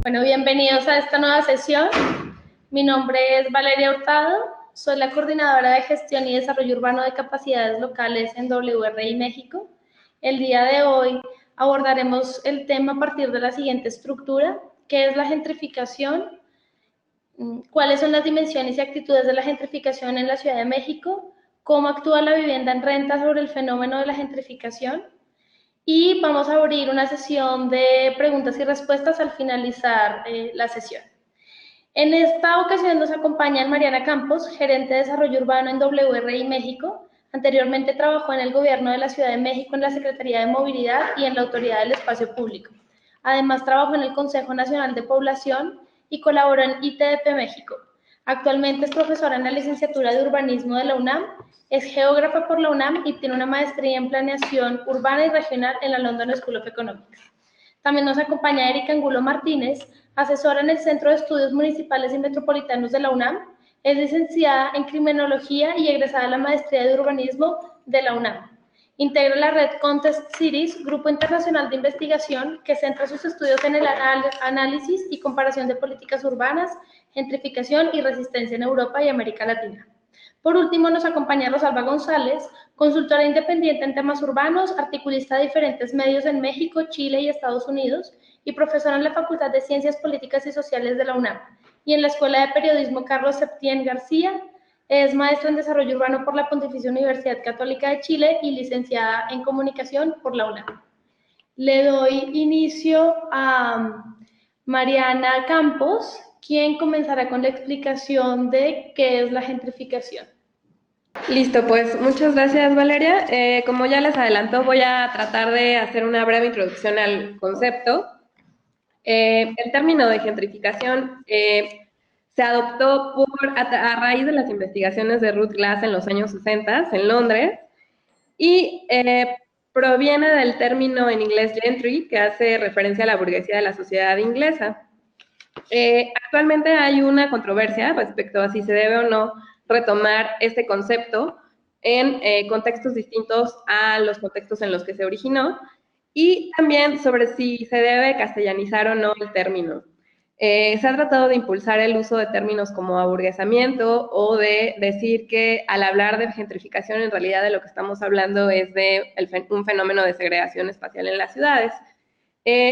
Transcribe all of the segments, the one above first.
Bueno, bienvenidos a esta nueva sesión. Mi nombre es Valeria Hurtado, soy la coordinadora de gestión y desarrollo urbano de capacidades locales en WRI México. El día de hoy abordaremos el tema a partir de la siguiente estructura: ¿qué es la gentrificación? ¿Cuáles son las dimensiones y actitudes de la gentrificación en la Ciudad de México? ¿Cómo actúa la vivienda en renta sobre el fenómeno de la gentrificación? Y vamos a abrir una sesión de preguntas y respuestas al finalizar la sesión. En esta ocasión nos acompaña Mariana Campos, gerente de desarrollo urbano en WRI México. Anteriormente trabajó en el gobierno de la Ciudad de México en la Secretaría de Movilidad y en la Autoridad del Espacio Público. Además trabajó en el Consejo Nacional de Población y colaboró en ITDP México. Actualmente es profesora en la licenciatura de urbanismo de la UNAM, es geógrafa por la UNAM y tiene una maestría en planeación urbana y regional en la London School of Economics. También nos acompaña Erika Angulo Martínez, asesora en el Centro de Estudios Municipales y Metropolitanos de la UNAM, es licenciada en Criminología y egresada de la Maestría de Urbanismo de la UNAM. Integra la red Contest Cities, grupo internacional de investigación que centra sus estudios en el análisis y comparación de políticas urbanas, gentrificación y resistencia en Europa y América Latina. Por último, nos acompaña Rosalba González, consultora independiente en temas urbanos, articulista de diferentes medios en México, Chile y Estados Unidos, y profesora en la Facultad de Ciencias Políticas y Sociales de la UNAM, y en la Escuela de Periodismo Carlos Septién García. Es maestra en Desarrollo Urbano por la Pontificia Universidad Católica de Chile y licenciada en Comunicación por la UNAM. Le doy inicio a Mariana Campos, quien comenzará con la explicación de qué es la gentrificación. Listo, pues muchas gracias, Valeria. Como ya les adelantó, voy a tratar de hacer una breve introducción al concepto. El término de gentrificación se adoptó a raíz de las investigaciones de Ruth Glass en los años 60 en Londres y proviene del término en inglés gentry, que hace referencia a la burguesía de la sociedad inglesa. Actualmente hay una controversia respecto a si se debe o no retomar este concepto en contextos distintos a los contextos en los que se originó, y también sobre si se debe castellanizar o no el término. Se ha tratado de impulsar el uso de términos como aburguesamiento o de decir que al hablar de gentrificación en realidad de lo que estamos hablando es de un fenómeno de segregación espacial en las ciudades.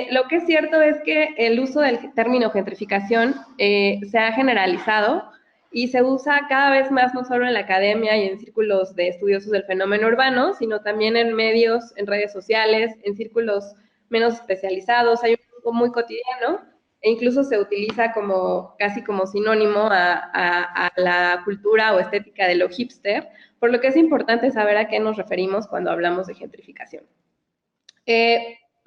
Lo que es cierto es que el uso del término gentrificación se ha generalizado y se usa cada vez más no solo en la academia y en círculos de estudiosos del fenómeno urbano, sino también en medios, en redes sociales, en círculos menos especializados. Hay un uso muy cotidiano e incluso se utiliza casi como sinónimo a la cultura o estética de lo hipster, por lo que es importante saber a qué nos referimos cuando hablamos de gentrificación.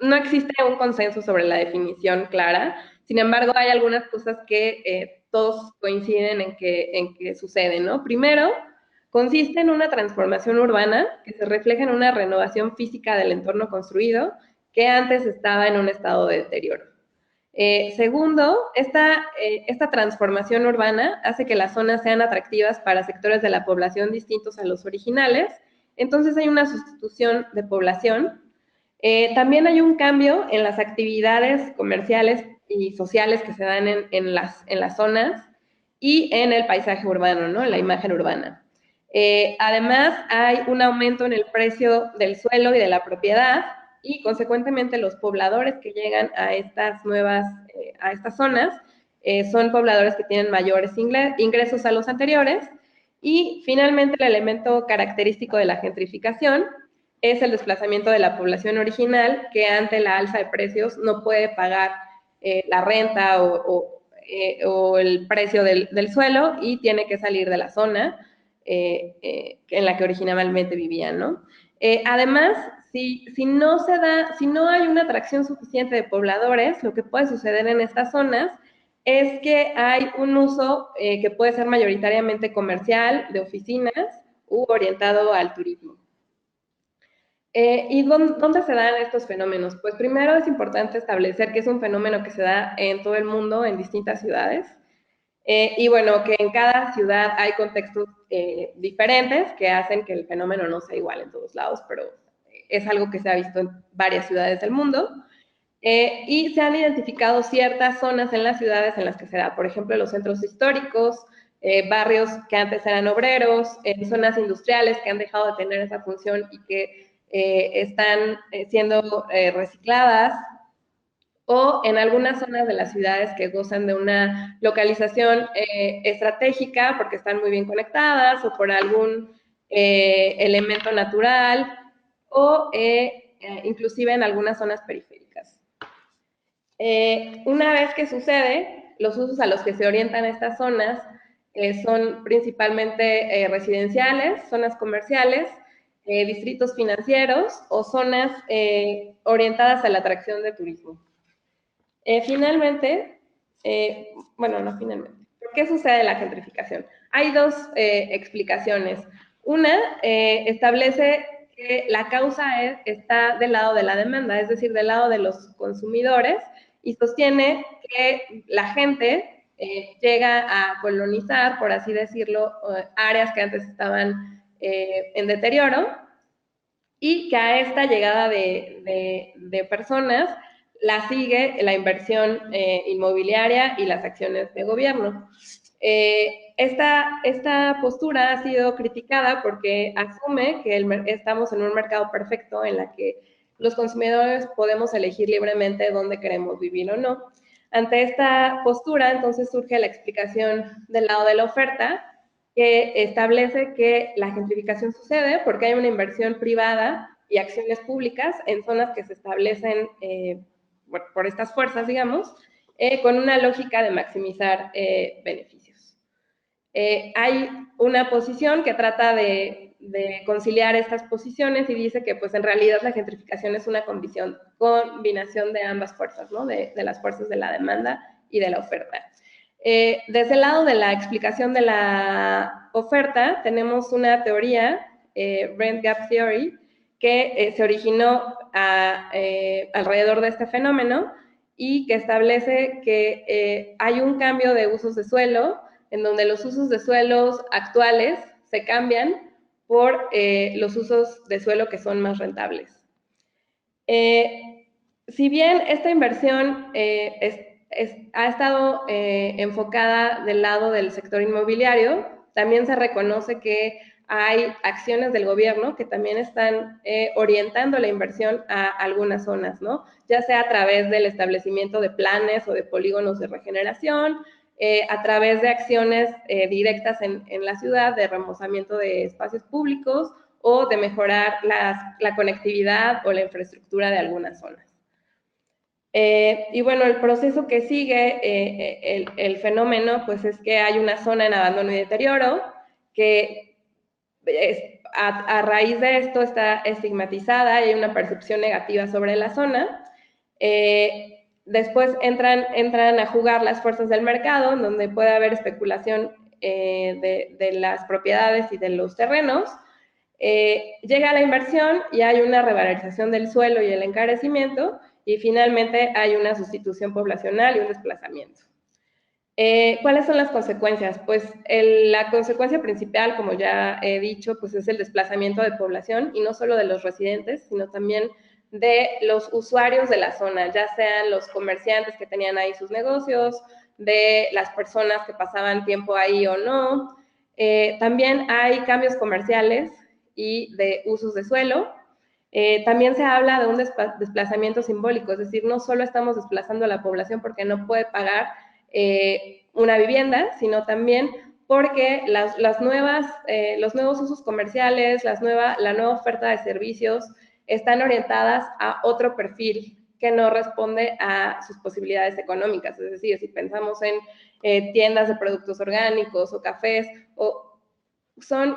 No existe un consenso sobre la definición clara, sin embargo hay algunas cosas que todos coinciden en que suceden, ¿no? Primero, consiste en una transformación urbana que se refleja en una renovación física del entorno construido que antes estaba en un estado de deterioro. Segundo, esta transformación urbana hace que las zonas sean atractivas para sectores de la población distintos a los originales, entonces hay una sustitución de población. También hay un cambio en las actividades comerciales y sociales que se dan en las zonas y en el paisaje urbano, ¿no? En la imagen urbana. Además, hay un aumento en el precio del suelo y de la propiedad y, consecuentemente, los pobladores que llegan a estas zonas son pobladores que tienen mayores ingresos a los anteriores. Y, finalmente, el elemento característico de la gentrificación es el desplazamiento de la población original que ante la alza de precios no puede pagar la renta o el precio del suelo y tiene que salir de la zona en la que originalmente vivían, ¿no? Además, si no hay una atracción suficiente de pobladores, lo que puede suceder en estas zonas es que hay un uso que puede ser mayoritariamente comercial, de oficinas u orientado al turismo. ¿Y dónde se dan estos fenómenos? Pues primero es importante establecer que es un fenómeno que se da en todo el mundo, en distintas ciudades, y bueno, que en cada ciudad hay contextos diferentes que hacen que el fenómeno no sea igual en todos lados, pero es algo que se ha visto en varias ciudades del mundo. Y se han identificado ciertas zonas en las ciudades en las que se da, por ejemplo, los centros históricos, barrios que antes eran obreros, zonas industriales que han dejado de tener esa función y que están siendo recicladas, o en algunas zonas de las ciudades que gozan de una localización estratégica porque están muy bien conectadas o por algún elemento natural o inclusive en algunas zonas periféricas. Una vez que sucede, los usos a los que se orientan estas zonas son principalmente residenciales, zonas comerciales, distritos financieros o zonas orientadas a la atracción de turismo. Finalmente, bueno, no finalmente, ¿por qué sucede la gentrificación? Hay dos explicaciones. Una establece que la causa está del lado de la demanda, es decir, del lado de los consumidores, y sostiene que la gente llega a colonizar, por así decirlo, áreas que antes estaban en deterioro, y que a esta llegada de personas la sigue la inversión inmobiliaria y las acciones de gobierno. Esta postura ha sido criticada porque asume que estamos en un mercado perfecto en la que los consumidores podemos elegir libremente dónde queremos vivir o no. Ante esta postura, entonces surge la explicación del lado de la oferta, que establece que la gentrificación sucede porque hay una inversión privada y acciones públicas en zonas que se establecen por estas fuerzas, digamos, con una lógica de maximizar beneficios. Hay una posición que trata de conciliar estas posiciones y dice que pues en realidad la gentrificación es una combinación de ambas fuerzas, ¿no? de las fuerzas de la demanda y de la oferta. Desde el lado de la explicación de la oferta, tenemos una teoría, Rent Gap Theory, que se originó alrededor de este fenómeno y que establece que hay un cambio de usos de suelo, en donde los usos de suelos actuales se cambian por los usos de suelo que son más rentables. Si bien esta inversión ha estado enfocada del lado del sector inmobiliario, también se reconoce que hay acciones del gobierno que también están orientando la inversión a algunas zonas, ¿no? Ya sea a través del establecimiento de planes o de polígonos de regeneración, a través de acciones directas en la ciudad, de remozamiento de espacios públicos o de mejorar la conectividad o la infraestructura de algunas zonas. Y bueno, el proceso que sigue el fenómeno, pues es que hay una zona en abandono y deterioro que a raíz de esto está estigmatizada y hay una percepción negativa sobre la zona. Después entran a jugar las fuerzas del mercado, en donde puede haber especulación de las propiedades y de los terrenos. Llega la inversión y hay una revalorización del suelo y el encarecimiento, y finalmente hay una sustitución poblacional y un desplazamiento. ¿Cuáles son las consecuencias? Pues la consecuencia principal, como ya he dicho, pues es el desplazamiento de población, y no solo de los residentes, sino también de los usuarios de la zona, ya sean los comerciantes que tenían ahí sus negocios, de las personas que pasaban tiempo ahí o no. También hay cambios comerciales y de usos de suelo. También se habla de un desplazamiento simbólico, es decir, no solo estamos desplazando a la población porque no puede pagar una vivienda, sino también porque los nuevos usos comerciales, la nueva oferta de servicios están orientadas a otro perfil que no responde a sus posibilidades económicas. Es decir, si pensamos en tiendas de productos orgánicos o cafés, son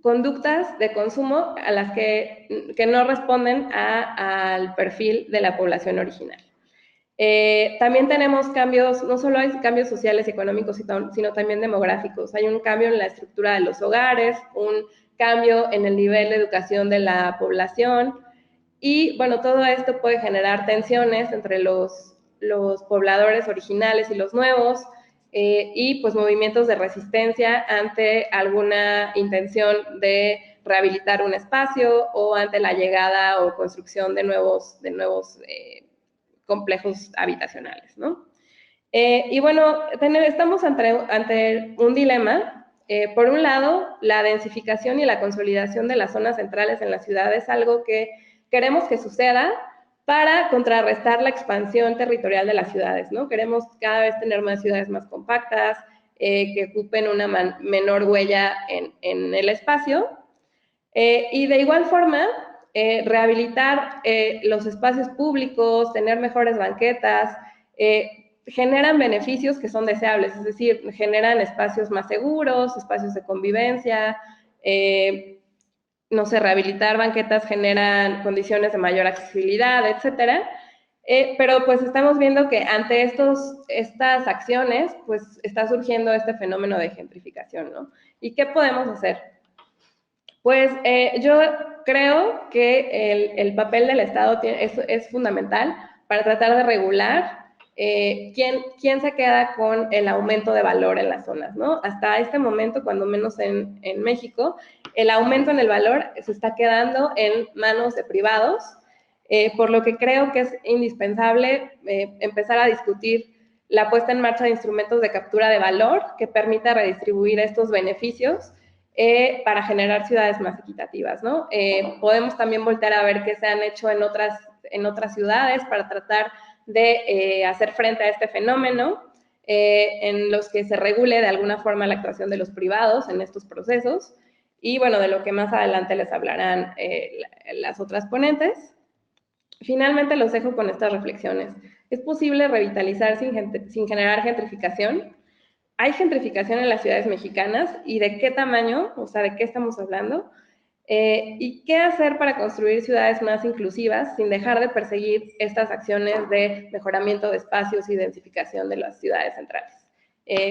conductas de consumo a las que no responden al perfil de la población original. También tenemos cambios, no solo hay cambios sociales y económicos, sino también demográficos. Hay un cambio en la estructura de los hogares, un cambio en el nivel de educación de la población, y bueno, todo esto puede generar tensiones entre los pobladores originales y los nuevos, y pues movimientos de resistencia ante alguna intención de rehabilitar un espacio o ante la llegada o construcción de nuevos complejos habitacionales, ¿no? Y bueno, estamos ante un dilema. Por un lado, la densificación y la consolidación de las zonas centrales en la ciudad es algo que queremos que suceda para contrarrestar la expansión territorial de las ciudades, ¿no? Queremos cada vez tener más ciudades más compactas, que ocupen una menor huella en el espacio. Y de igual forma, rehabilitar los espacios públicos, tener mejores banquetas, generan beneficios que son deseables, es decir, generan espacios más seguros, espacios de convivencia, no sé, rehabilitar banquetas generan condiciones de mayor accesibilidad, etcétera. Pero pues estamos viendo que ante estas acciones, pues está surgiendo este fenómeno de gentrificación, ¿no? ¿Y qué podemos hacer? Pues yo creo que el papel del Estado es fundamental para tratar de regular quién se queda con el aumento de valor en las zonas, ¿no? Hasta este momento, cuando menos en México, el aumento en el valor se está quedando en manos de privados, por lo que creo que es indispensable empezar a discutir la puesta en marcha de instrumentos de captura de valor que permita redistribuir estos beneficios para generar ciudades más equitativas, ¿no? Podemos también voltear a ver qué se han hecho en otras ciudades para tratar de hacer frente a este fenómeno, en los que se regule de alguna forma la actuación de los privados en estos procesos, y bueno, de lo que más adelante les hablarán las otras ponentes. Finalmente los dejo con estas reflexiones. ¿Es posible revitalizar sin generar gentrificación? ¿Hay gentrificación en las ciudades mexicanas? ¿Y de qué tamaño? O sea, ¿de qué estamos hablando? ¿Y qué hacer para construir ciudades más inclusivas sin dejar de perseguir estas acciones de mejoramiento de espacios y densificación de las ciudades centrales?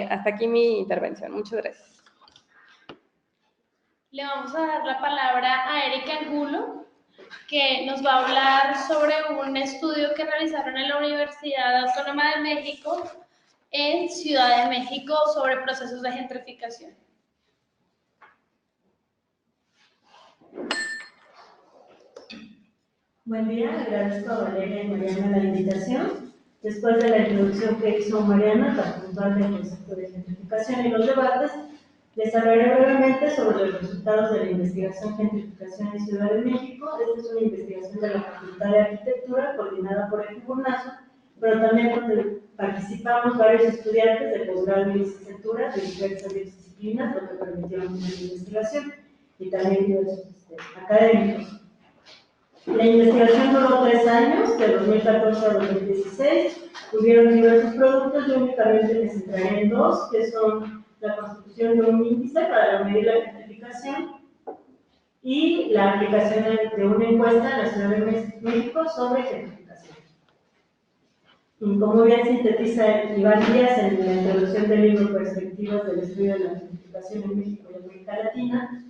Hasta aquí mi intervención. Muchas gracias. Le vamos a dar la palabra a Erika Angulo, que nos va a hablar sobre un estudio que realizaron en la Universidad Autónoma de México en Ciudad de México sobre procesos de gentrificación. Buen día, agradezco a Valeria y Mariana la invitación. Después de la introducción que hizo Mariana para puntuar del concepto de gentrificación y los debates, les hablaré brevemente sobre los resultados de la investigación Gentrificación en Ciudad de México. Esta es una investigación de la Facultad de Arquitectura coordinada por el Burnazo, pero también donde participamos varios estudiantes de posgrado y licenciatura de diversas disciplinas, lo que permitió una investigación, y también diversos académicos. La investigación duró 3 años, de 2014 a 2016. Hubieron diversos productos, yo únicamente me centraré en 2, que son la construcción de un índice para medir la gentrificación y la aplicación de una encuesta en la Ciudad de México sobre gentrificación. Y como bien sintetiza Iván Díaz en la introducción del libro Perspectivas del estudio de la gentrificación en México y América Latina,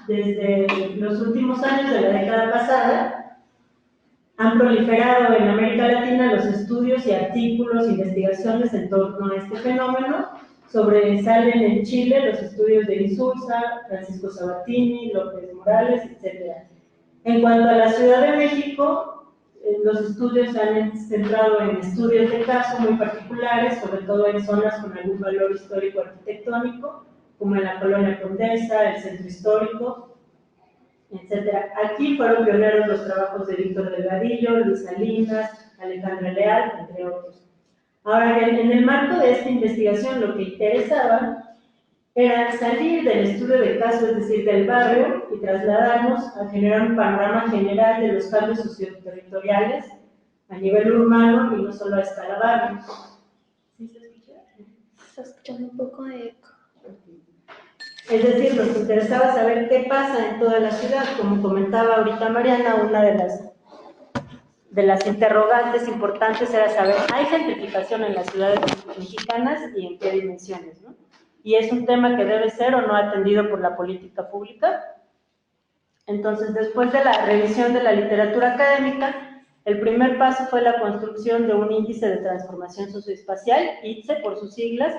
desde los últimos años de la década pasada, han proliferado en América Latina los estudios y artículos, investigaciones en torno a este fenómeno. Sobresalen en Chile los estudios de Insulza, Francisco Sabatini, López Morales, etc. En cuanto a la Ciudad de México, los estudios se han centrado en estudios de caso muy particulares, sobre todo en zonas con algún valor histórico arquitectónico, como en la Colonia Condesa, el Centro Histórico, etc. Aquí fueron pioneros los trabajos de Víctor Delgadillo, Luis Salinas, Alejandra Leal, entre otros. Ahora, en el marco de esta investigación, lo que interesaba era salir del estudio de caso, es decir, del barrio, y trasladarnos a generar un panorama general de los cambios socioterritoriales a nivel urbano y no solo a escala barrio. ¿Sí se escucha? Se está escuchando un poco de eco. Es decir, nos interesaba saber qué pasa en toda la ciudad. Como comentaba ahorita Mariana, una de las interrogantes importantes era saber, ¿hay gentrificación en las ciudades mexicanas y en qué dimensiones, ¿no? Y es un tema que debe ser o no atendido por la política pública. Entonces, después de la revisión de la literatura académica, el primer paso fue la construcción de un índice de transformación socioespacial, ITSE por sus siglas,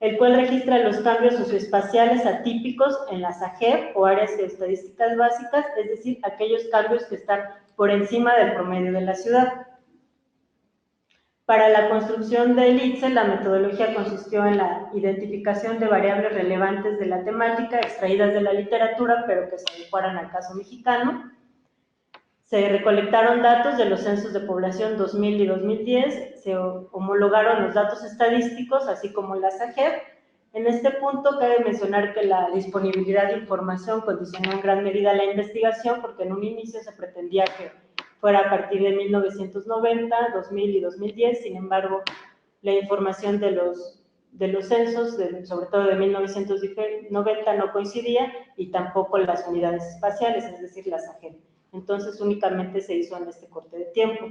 el cual registra los cambios socioespaciales atípicos en las AGEB o áreas geoestadísticas básicas, es decir, aquellos cambios que están por encima del promedio de la ciudad. Para la construcción del ITSE, la metodología consistió en la identificación de variables relevantes de la temática extraídas de la literatura, pero que se adecuaran al caso mexicano. Se recolectaron datos de los censos de población 2000 y 2010, se homologaron los datos estadísticos, así como las AGEB. En este punto cabe mencionar que la disponibilidad de información condicionó en gran medida la investigación, porque en un inicio se pretendía que fuera a partir de 1990, 2000 y 2010, sin embargo, la información de los censos, sobre todo de 1990, no coincidía, y tampoco las unidades espaciales, es decir, las AGEB. Entonces, únicamente se hizo en este corte de tiempo.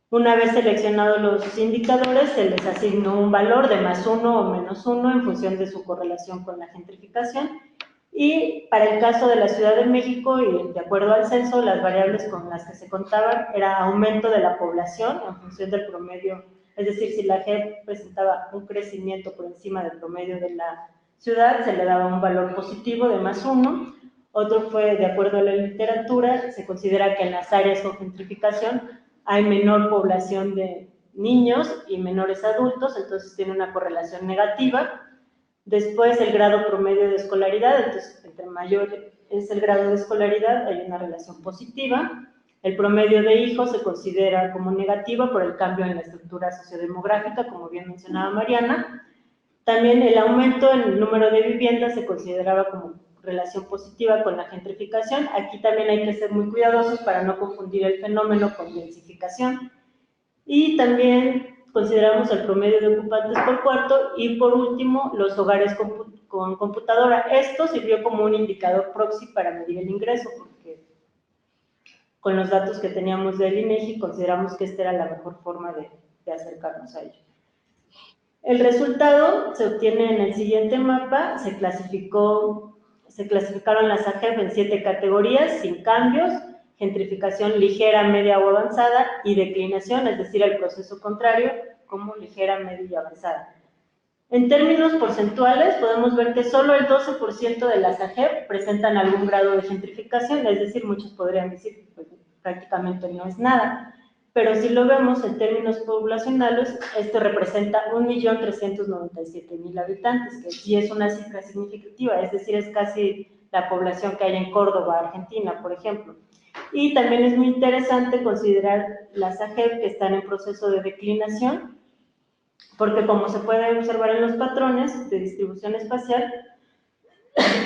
Una vez seleccionados los indicadores, se les asignó un valor de +1 o -1 en función de su correlación con la gentrificación. Y para el caso de la Ciudad de México, y de acuerdo al censo, las variables con las que se contaban era aumento de la población en función del promedio, es decir, si la AGEB presentaba un crecimiento por encima del promedio de la ciudad, se le daba un valor positivo de +1. Otro fue, de acuerdo a la literatura, se considera que en las áreas con gentrificación hay menor población de niños y menores adultos, entonces tiene una correlación negativa. Después, el grado promedio de escolaridad, entonces, entre mayor es el grado de escolaridad, hay una relación positiva. El promedio de hijos se considera como negativo por el cambio en la estructura sociodemográfica, como bien mencionaba Mariana. También el aumento en el número de viviendas se consideraba como relación positiva con la gentrificación. Aquí también hay que ser muy cuidadosos para no confundir el fenómeno con densificación. Y también consideramos el promedio de ocupantes por cuarto y, por último, los hogares con computadora. Esto sirvió como un indicador proxy para medir el ingreso, porque con los datos que teníamos del INEGI consideramos que esta era la mejor forma de acercarnos a ello. El resultado se obtiene en el siguiente mapa. Se clasificaron las AGEB en 7 categorías, sin cambios: gentrificación ligera, media o avanzada, y declinación, es decir, el proceso contrario, como ligera, media y avanzada. En términos porcentuales, podemos ver que solo el 12% de las AGEB presentan algún grado de gentrificación, es decir, muchos podrían decir, pues prácticamente no es nada. Pero si lo vemos en términos poblacionales, esto representa 1.397.000 habitantes, que sí es una cifra significativa, es decir, es casi la población que hay en Córdoba, Argentina, por ejemplo. Y también es muy interesante considerar las AGEB que están en proceso de declinación, porque como se puede observar en los patrones de distribución espacial,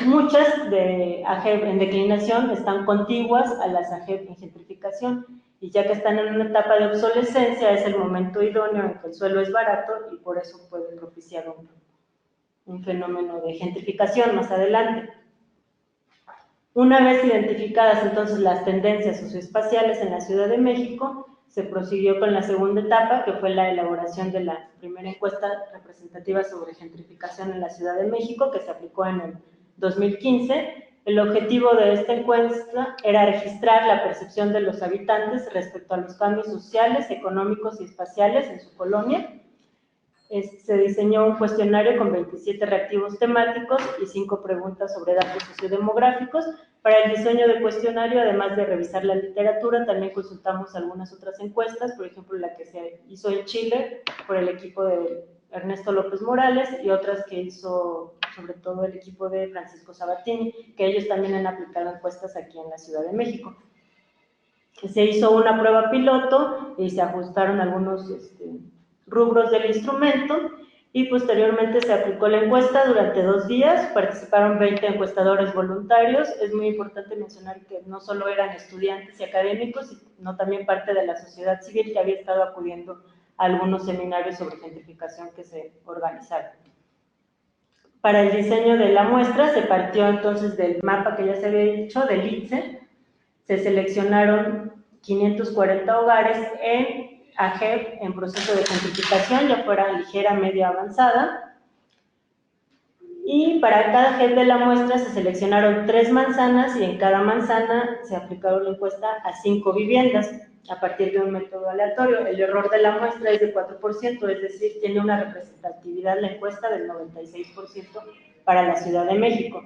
muchas de AGEB en declinación están contiguas a las AGEB en gentrificación, y ya que están en una etapa de obsolescencia, es el momento idóneo en que el suelo es barato y por eso puede propiciar un fenómeno de gentrificación más adelante. Una vez identificadas entonces las tendencias socioespaciales en la Ciudad de México, se prosiguió con la segunda etapa, que fue la elaboración de la primera encuesta representativa sobre gentrificación en la Ciudad de México, que se aplicó en el 2015. El objetivo de esta encuesta era registrar la percepción de los habitantes respecto a los cambios sociales, económicos y espaciales en su colonia. Se diseñó un cuestionario con 27 reactivos temáticos y 5 preguntas sobre datos sociodemográficos. Para el diseño del cuestionario, además de revisar la literatura, también consultamos algunas otras encuestas, por ejemplo, la que se hizo en Chile por el equipo de Ernesto López Morales, y otras que hizo sobre todo el equipo de Francisco Sabatini, que ellos también han aplicado encuestas aquí en la Ciudad de México. Se hizo una prueba piloto y se ajustaron algunos rubros del instrumento, y posteriormente se aplicó la encuesta durante 2 días. Participaron 20 encuestadores voluntarios. Es muy importante mencionar que no solo eran estudiantes y académicos, sino también parte de la sociedad civil que había estado acudiendo a algunos seminarios sobre gentrificación que se organizaron. Para el diseño de la muestra se partió entonces del mapa que ya se había dicho, del ITSE. Se seleccionaron 540 hogares en AGEB en proceso de gentrificación, ya fuera ligera, media, avanzada. Y para cada AGEB de la muestra se seleccionaron 3 manzanas, y en cada manzana se aplicaron la encuesta a 5 viviendas. a partir de un método aleatorio. El error de la muestra es de 4%, es decir, tiene una representatividad la encuesta del 96% para la Ciudad de México.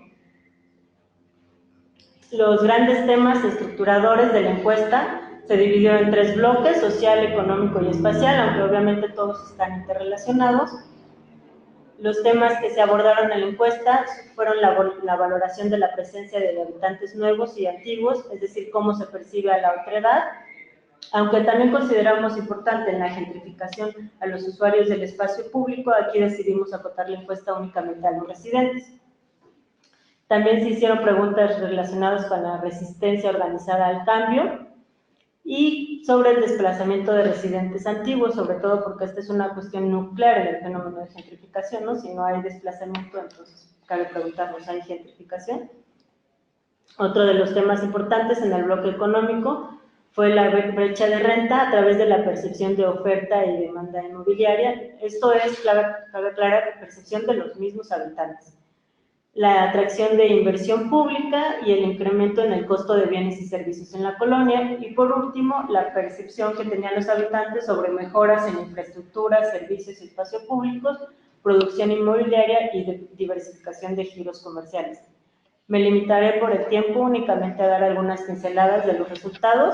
Los grandes temas estructuradores de la encuesta se dividió en 3 bloques: social, económico y espacial, aunque obviamente todos están interrelacionados. Los temas que se abordaron en la encuesta fueron la valoración de la presencia de habitantes nuevos y antiguos, es decir, cómo se percibe a la otredad, aunque también consideramos importante en la gentrificación a los usuarios del espacio público. Aquí decidimos acotar la encuesta únicamente a los residentes. También se hicieron preguntas relacionadas con la resistencia organizada al cambio y sobre el desplazamiento de residentes antiguos, sobre todo porque esta es una cuestión nuclear en el fenómeno de gentrificación, ¿no? Si no hay desplazamiento, entonces cabe preguntarnos, ¿hay gentrificación? Otro de los temas importantes en el bloque económico fue la brecha de renta a través de la percepción de oferta y demanda inmobiliaria. Esto es, cabe aclarar, percepción de los mismos habitantes. La atracción de inversión pública y el incremento en el costo de bienes y servicios en la colonia, y por último, la percepción que tenían los habitantes sobre mejoras en infraestructura, servicios y espacios públicos, producción inmobiliaria y diversificación de giros comerciales. Me limitaré por el tiempo únicamente a dar algunas pinceladas de los resultados.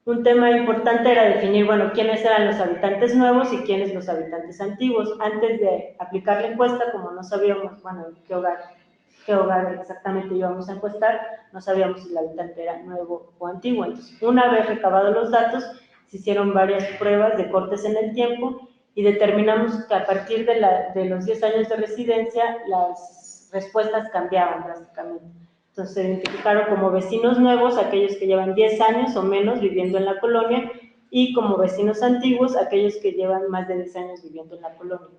Un tema importante era definir, bueno, quiénes eran los habitantes nuevos y quiénes los habitantes antiguos. Antes de aplicar la encuesta, como no sabíamos, bueno, qué hogar exactamente íbamos a encuestar, no sabíamos si el habitante era nuevo o antiguo. Entonces, una vez recabados los datos, se hicieron varias pruebas de cortes en el tiempo y determinamos que a partir de los 10 años de residencia, las respuestas cambiaban drásticamente. Entonces se identificaron como vecinos nuevos aquellos que llevan 10 años o menos viviendo en la colonia, y como vecinos antiguos aquellos que llevan más de 10 años viviendo en la colonia.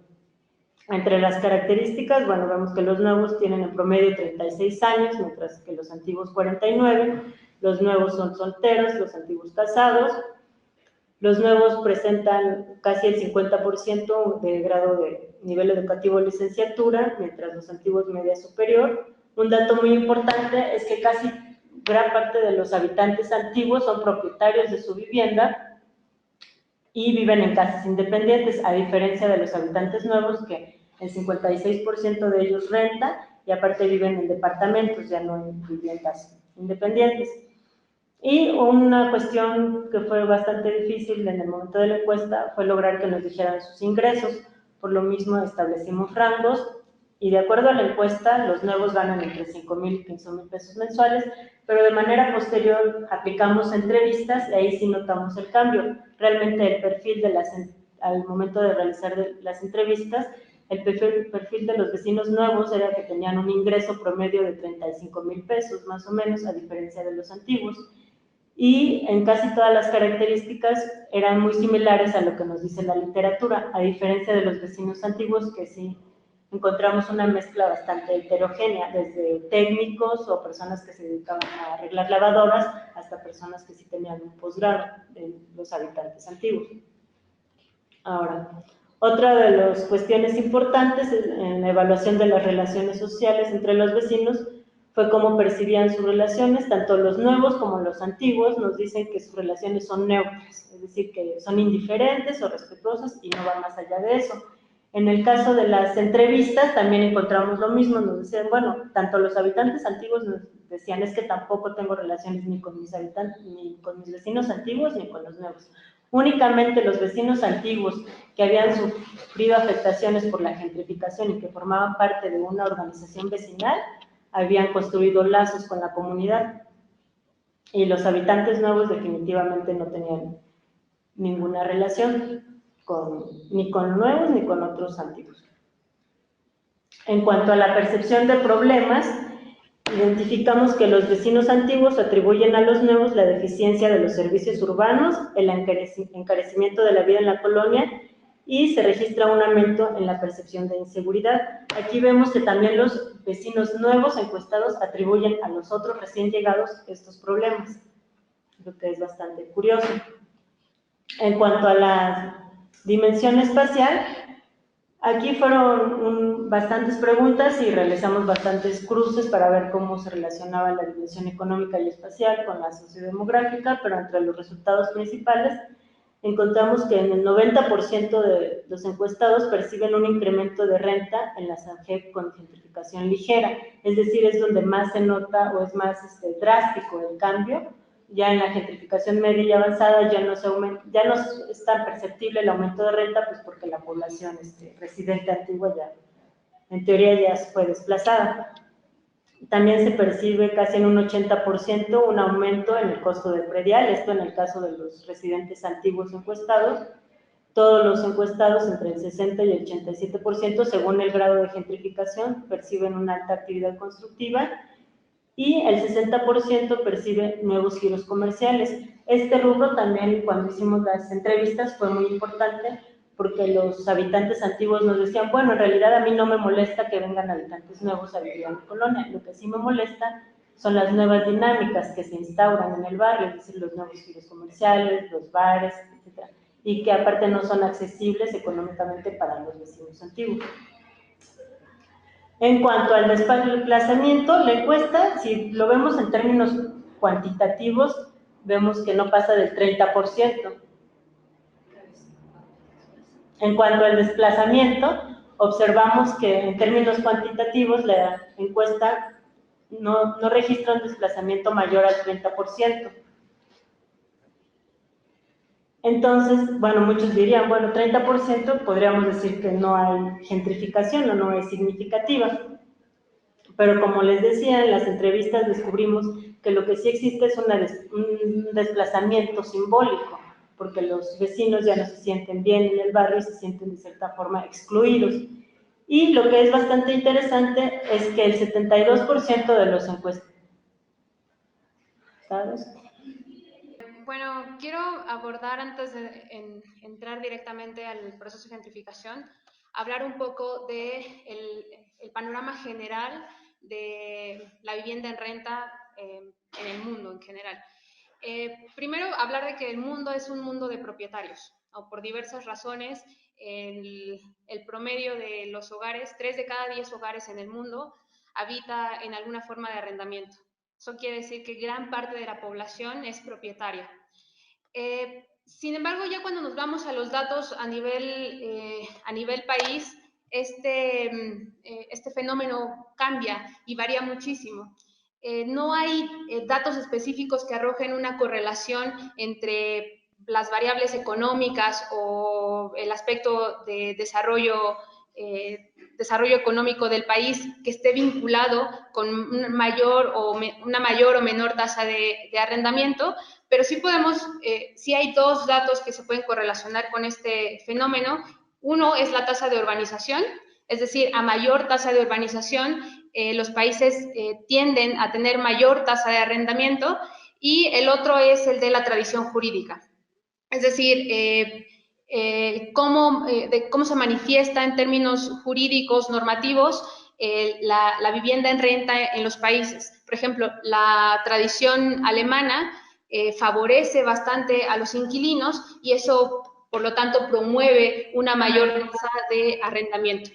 Entre las características, bueno, vemos que los nuevos tienen en promedio 36 años, mientras que los antiguos 49. Los nuevos son solteros, los antiguos casados. Los nuevos presentan casi el 50% de grado de nivel educativo o licenciatura, mientras los antiguos media superior. Un dato muy importante es que casi gran parte de los habitantes antiguos son propietarios de su vivienda y viven en casas independientes, a diferencia de los habitantes nuevos, que el 56% de ellos renta y aparte viven en departamentos, ya no en viviendas independientes. Y una cuestión que fue bastante difícil en el momento de la encuesta fue lograr que nos dijeran sus ingresos. Por lo mismo establecimos rangos y de acuerdo a la encuesta los nuevos ganan entre 5,000 y 15,000 pesos mensuales, pero de manera posterior aplicamos entrevistas y ahí sí notamos el cambio. Realmente el perfil al momento de realizar las entrevistas, el perfil de los vecinos nuevos era que tenían un ingreso promedio de 35,000 pesos más o menos, a diferencia de los antiguos. Y en casi todas las características eran muy similares a lo que nos dice la literatura, a diferencia de los vecinos antiguos, que sí encontramos una mezcla bastante heterogénea, desde técnicos o personas que se dedicaban a arreglar lavadoras hasta personas que sí tenían un posgrado en los habitantes antiguos. Ahora, otra de las cuestiones importantes en la evaluación de las relaciones sociales entre los vecinos fue cómo percibían sus relaciones. Tanto los nuevos como los antiguos nos dicen que sus relaciones son neutras, es decir, que son indiferentes o respetuosas y no van más allá de eso. En el caso de las entrevistas también encontramos lo mismo, nos decían, bueno, tanto los habitantes antiguos nos decían, es que tampoco tengo relaciones ni con mis vecinos antiguos ni con los nuevos. Únicamente los vecinos antiguos que habían sufrido afectaciones por la gentrificación y que formaban parte de una organización vecinal habían construido lazos con la comunidad, y los habitantes nuevos definitivamente no tenían ninguna relación ni con nuevos ni con otros antiguos. En cuanto a la percepción de problemas, identificamos que los vecinos antiguos atribuyen a los nuevos la deficiencia de los servicios urbanos, el encarecimiento de la vida en la colonia, y se registra un aumento en la percepción de inseguridad. Aquí vemos que también los vecinos nuevos encuestados atribuyen a los otros recién llegados estos problemas, lo que es bastante curioso. En cuanto a la dimensión espacial, Aquí fueron bastantes preguntas y realizamos bastantes cruces para ver cómo se relacionaba la dimensión económica y espacial con la sociodemográfica, pero entre los resultados principales encontramos que en el 90% de los encuestados perciben un incremento de renta en la SAGEP con gentrificación ligera, es decir, es donde más se nota o es más drástico el cambio. Ya en la gentrificación media y avanzada ya no es tan perceptible el aumento de renta, pues porque la población residente antigua ya, en teoría, ya fue desplazada. También se percibe casi en un 80% un aumento en el costo del predial, esto en el caso de los residentes antiguos encuestados. Todos los encuestados, entre el 60 y el 87%, según el grado de gentrificación, perciben una alta actividad constructiva, y el 60% percibe nuevos giros comerciales. Este rubro también, cuando hicimos las entrevistas, fue muy importante porque los habitantes antiguos nos decían, bueno, en realidad a mí no me molesta que vengan habitantes nuevos a vivir en mi colonia, lo que sí me molesta son las nuevas dinámicas que se instauran en el barrio, es decir, los nuevos giros comerciales, los bares, etc., y que aparte no son accesibles económicamente para los vecinos antiguos. En cuanto al desplazamiento, la encuesta, si lo vemos en términos cuantitativos, vemos que no pasa del 30%. En cuanto al desplazamiento, observamos que en términos cuantitativos la encuesta no registra un desplazamiento mayor al 30%. Entonces, bueno, muchos dirían, bueno, 30% podríamos decir que no hay gentrificación o no es significativa. Pero como les decía, en las entrevistas descubrimos que lo que sí existe es un desplazamiento simbólico, porque los vecinos ya no se sienten bien en el barrio y se sienten de cierta forma excluidos. Y lo que es bastante interesante es que el 72% de los encuestados... Bueno, quiero abordar, antes de entrar directamente al proceso de gentrificación, hablar un poco de el panorama general de la vivienda en renta en el mundo en general. Primero, hablar de que el mundo es un mundo de propietarios, ¿no? Por diversas razones, el promedio de los hogares, 3 de cada 10 hogares en el mundo, habita en alguna forma de arrendamiento. Eso quiere decir que gran parte de la población es propietaria. Sin embargo, ya cuando nos vamos a los datos a nivel país, este fenómeno cambia y varía muchísimo. No hay datos específicos que arrojen una correlación entre las variables económicas o el aspecto de desarrollo económico del país que esté vinculado con una mayor o menor tasa de arrendamiento, pero sí sí hay dos datos que se pueden correlacionar con este fenómeno. Uno es la tasa de urbanización, es decir, a mayor tasa de urbanización, los países tienden a tener mayor tasa de arrendamiento, y el otro es el de la tradición jurídica, es decir, cómo se manifiesta en términos jurídicos, normativos, la vivienda en renta en los países. Por ejemplo, la tradición alemana favorece bastante a los inquilinos y eso, por lo tanto, promueve una mayor tasa de arrendamiento.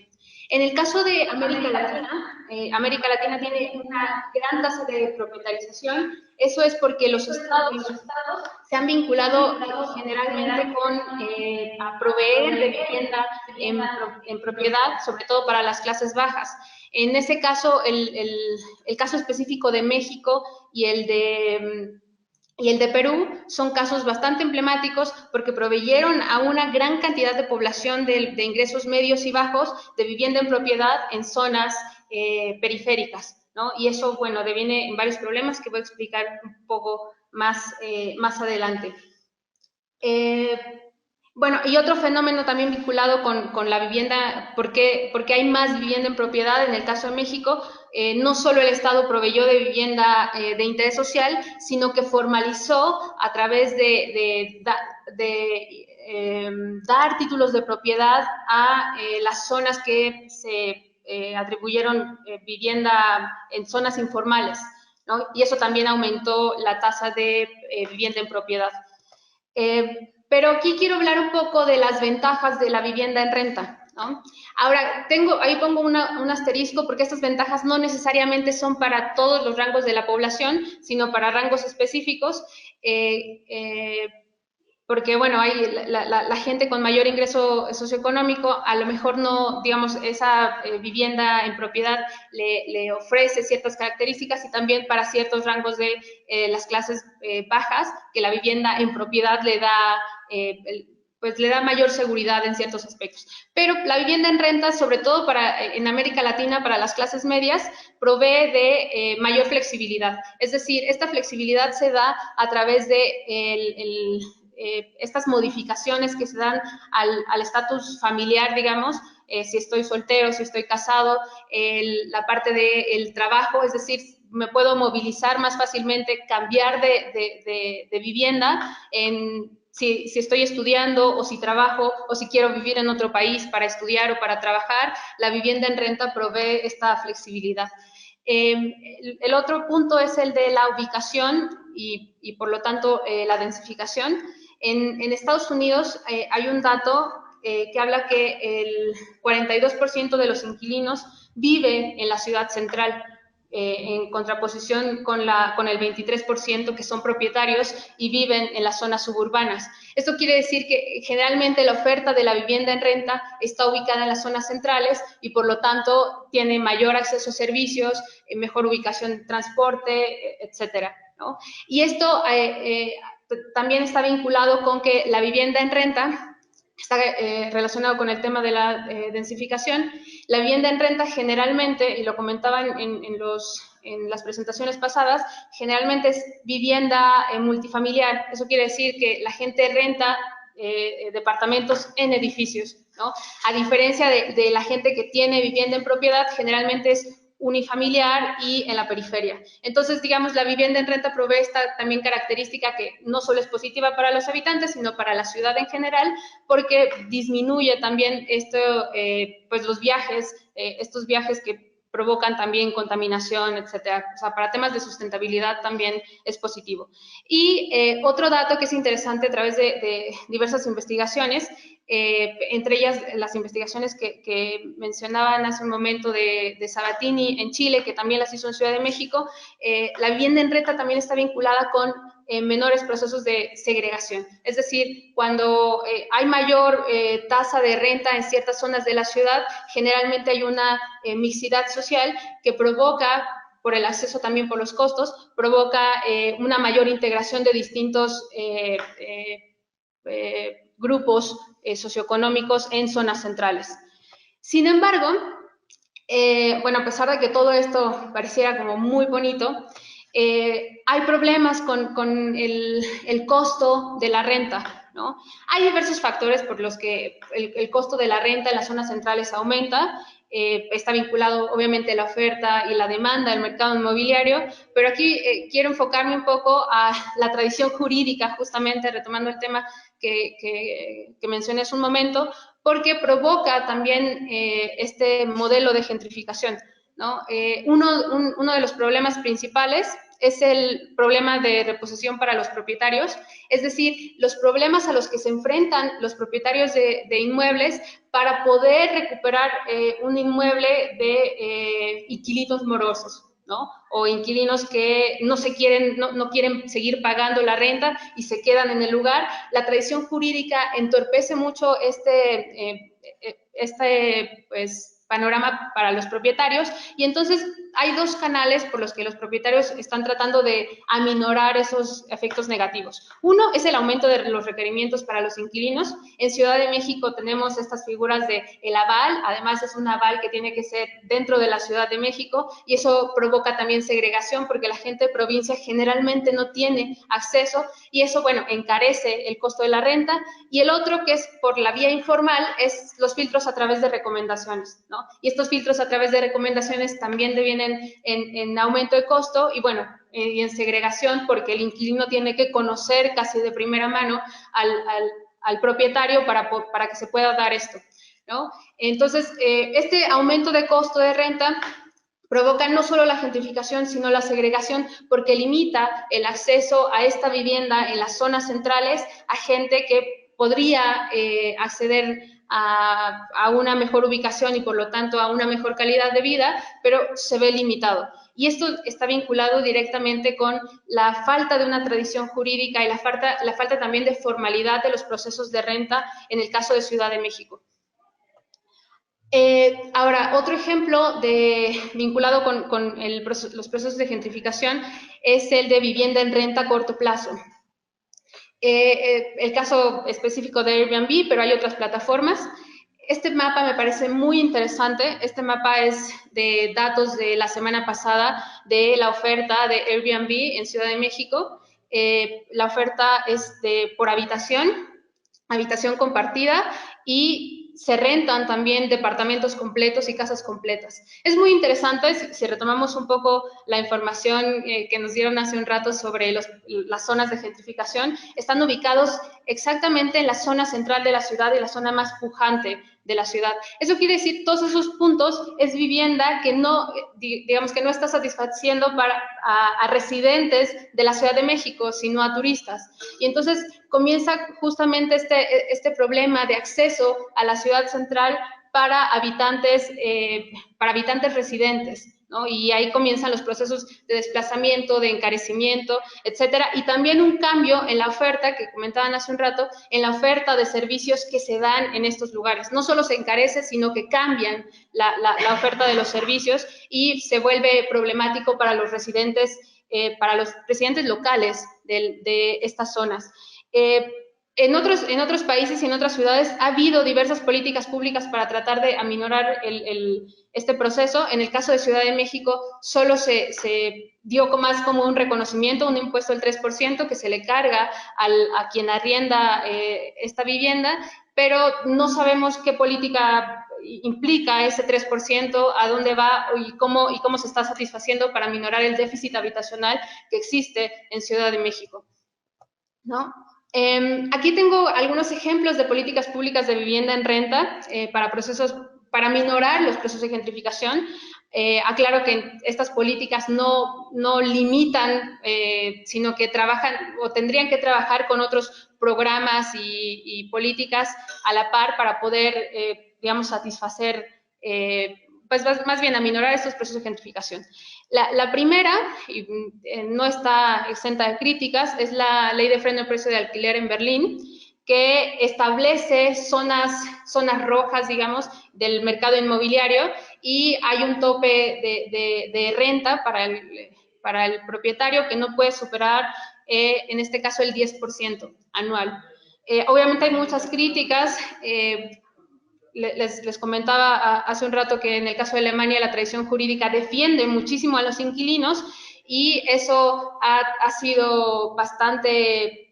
En el caso de América Latina tiene una gran tasa de propietarización. Eso es porque los estados se han vinculado generalmente a proveer de vivienda en propiedad, sobre todo para las clases bajas. En ese caso, el caso específico de México y el de Perú son casos bastante emblemáticos porque proveyeron a una gran cantidad de población de ingresos medios y bajos de vivienda en propiedad en zonas periféricas, ¿no? Y eso, bueno, deviene en varios problemas que voy a explicar un poco más adelante. Bueno, y otro fenómeno también vinculado con la vivienda, porque hay más vivienda en propiedad en el caso de México, no solo el Estado proveyó de vivienda de interés social, sino que formalizó a través de dar títulos de propiedad a las zonas que se atribuyeron vivienda en zonas informales, ¿no? Y eso también aumentó la tasa de vivienda en propiedad. Pero aquí quiero hablar un poco de las ventajas de la vivienda en renta. ¿no? Ahora, ahí pongo un asterisco porque estas ventajas no necesariamente son para todos los rangos de la población, sino para rangos específicos, porque, bueno, hay la gente con mayor ingreso socioeconómico, a lo mejor no, digamos, esa vivienda en propiedad le ofrece ciertas características, y también para ciertos rangos de las clases bajas, que la vivienda en propiedad le da pues le da mayor seguridad en ciertos aspectos. Pero la vivienda en renta, sobre todo en América Latina, para las clases medias, provee de mayor flexibilidad. Es decir, esta flexibilidad se da a través de estas modificaciones que se dan al estatus familiar, digamos, si estoy soltero, si estoy casado, la parte del trabajo, es decir, me puedo movilizar más fácilmente, cambiar de vivienda si estoy estudiando o si trabajo o si quiero vivir en otro país para estudiar o para trabajar. La vivienda en renta provee esta flexibilidad. El otro punto es el de la ubicación y por lo tanto la densificación. En Estados Unidos hay un dato que habla que el 42% de los inquilinos vive en la ciudad central, en contraposición con el 23% que son propietarios y viven en las zonas suburbanas. Esto quiere decir que generalmente la oferta de la vivienda en renta está ubicada en las zonas centrales y por lo tanto tiene mayor acceso a servicios, mejor ubicación de transporte, etcétera, ¿no? Y esto también está vinculado con que la vivienda en renta está relacionado con el tema de la densificación. La vivienda en renta generalmente, y lo comentaban en las presentaciones pasadas, generalmente es vivienda multifamiliar. Eso quiere decir que la gente renta departamentos en edificios, ¿no? A diferencia de la gente que tiene vivienda en propiedad, generalmente es unifamiliar y en la periferia. Entonces, digamos, la vivienda en renta provee esta también característica que no solo es positiva para los habitantes, sino para la ciudad en general, porque disminuye también pues los viajes, estos viajes que provocan también contaminación, etcétera. O sea, para temas de sustentabilidad también es positivo. Y otro dato que es interesante a través de diversas investigaciones, entre ellas las investigaciones que mencionaban hace un momento de Sabatini en Chile, que también las hizo en Ciudad de México, la vivienda en renta también está vinculada con menores procesos de segregación. Es decir, cuando hay mayor tasa de renta en ciertas zonas de la ciudad, generalmente hay una mixidad social que provoca, por el acceso también por los costos, provoca una mayor integración de distintos grupos socioeconómicos en zonas centrales. Sin embargo, bueno, a pesar de que todo esto pareciera como muy bonito, hay problemas con el costo de la renta, ¿no? Hay diversos factores por los que el costo de la renta en las zonas centrales aumenta. Está vinculado obviamente la oferta y la demanda del mercado inmobiliario, pero aquí quiero enfocarme un poco a la tradición jurídica, justamente retomando el tema que mencioné hace un momento, porque provoca también este modelo de gentrificación, ¿no? Uno de los problemas principales es el problema de reposición para los propietarios, es decir, los problemas a los que se enfrentan los propietarios de inmuebles para poder recuperar un inmueble de inquilinos morosos, ¿no? O inquilinos que no quieren seguir pagando la renta y se quedan en el lugar. La tradición jurídica entorpece mucho pues, panorama para los propietarios, y entonces hay dos canales por los que los propietarios están tratando de aminorar esos efectos negativos. Uno es el aumento de los requerimientos para los inquilinos. En Ciudad de México tenemos estas figuras de el aval, además es un aval que tiene que ser dentro de la Ciudad de México, y eso provoca también segregación porque la gente de provincia generalmente no tiene acceso, y eso, bueno, encarece el costo de la renta. Y el otro, que es por la vía informal, es los filtros a través de recomendaciones, ¿no? Y estos filtros a través de recomendaciones también devienen en aumento de costo y, bueno, y en segregación, porque el inquilino tiene que conocer casi de primera mano al propietario para que se pueda dar esto, ¿no? Entonces, este aumento de costo de renta provoca no solo la gentrificación, sino la segregación, porque limita el acceso a esta vivienda en las zonas centrales a gente que podría acceder a una mejor ubicación y por lo tanto a una mejor calidad de vida, pero se ve limitado. Y esto está vinculado directamente con la falta de una tradición jurídica y la falta también de formalidad de los procesos de renta en el caso de Ciudad de México. Ahora, otro ejemplo vinculado con los procesos de gentrificación es el de vivienda en renta a corto plazo. El caso específico de Airbnb, pero hay otras plataformas. Este mapa me parece muy interesante. Este mapa es de datos de la semana pasada de la oferta de Airbnb en Ciudad de México. La oferta es por habitación compartida, y se rentan también departamentos completos y casas completas. Es muy interesante si retomamos un poco la información que nos dieron hace un rato sobre las zonas de gentrificación. Están ubicados exactamente en la zona central de la ciudad y la zona más pujante de la ciudad. Eso quiere decir, todos esos puntos es vivienda que no, digamos que no está satisfaciendo a residentes de la Ciudad de México, sino a turistas. Y entonces comienza justamente este problema de acceso a la ciudad central para habitantes residentes, ¿no? Y ahí comienzan los procesos de desplazamiento, de encarecimiento, etcétera, y también un cambio en la oferta, que comentaban hace un rato, en la oferta de servicios que se dan en estos lugares. No solo se encarece, sino que cambian la oferta de los servicios y se vuelve problemático para los residentes locales de estas zonas. En otros países y en otras ciudades ha habido diversas políticas públicas para tratar de aminorar este proceso. En el caso de Ciudad de México, solo se dio más como un reconocimiento, un impuesto del 3% que se le carga a quien arrienda esta vivienda, pero no sabemos qué política implica ese 3%, a dónde va y cómo se está satisfaciendo para aminorar el déficit habitacional que existe en Ciudad de México, ¿no? Aquí tengo algunos ejemplos de políticas públicas de vivienda en renta para minorar los procesos de gentrificación. Aclaro que estas políticas no limitan, sino que trabajan o tendrían que trabajar con otros programas y políticas a la par para poder, digamos, satisfacer, pues más bien aminorar estos procesos de gentrificación. La primera, y no está exenta de críticas, es la Ley de Freno de Precio de Alquiler en Berlín, que establece zonas rojas, digamos, del mercado inmobiliario, y hay un tope de renta para el propietario que no puede superar, en este caso, el 10% anual. Obviamente hay muchas críticas. Les comentaba hace un rato que en el caso de Alemania la tradición jurídica defiende muchísimo a los inquilinos, y eso ha sido bastante